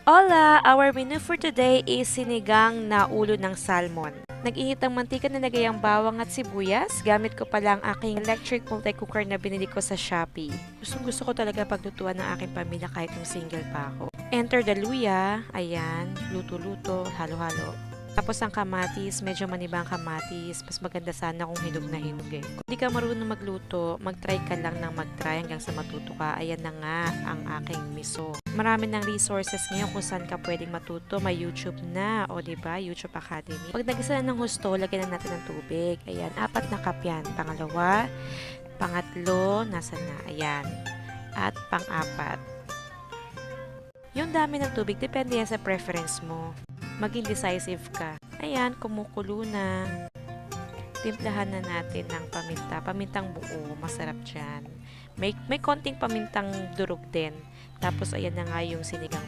Hola! Our menu for today is sinigang na ulo ng salmon. Nag-init ang mantika, nilagay ang bawang at sibuyas. Gamit ko pala ang aking electric multi-cooker na binili ko sa Shopee. Gusto ko talaga paglutuan ng aking pamilya kahit yung single pa ako. Enter the luya. Ayan, luto-luto, halo-halo. Tapos ang kamatis, medyo manibang kamatis. Mas maganda sana kung hinog na hinog eh. Kung di ka marunong magluto, mag-try ka lang ng mag-try hanggang sa matuto ka. Ayan na nga ang aking miso. Marami ng resources ngayon kung saan ka pwedeng matuto. May YouTube na, o diba? YouTube Academy. Pag nagisa na ng husto, lagyan na natin ng tubig. Ayan, 4 na cup yan. Pangalawa, pangatlo, nasa na? Ayan. At pang-4. Yung dami ng tubig, depende yan sa preference mo. Maging decisive ka. Ayan, kumukulo na. Timplahan na natin ng paminta. Pamintang buo, masarap dyan. May konting pamintang durog din. Tapos, ayan na nga yung sinigang.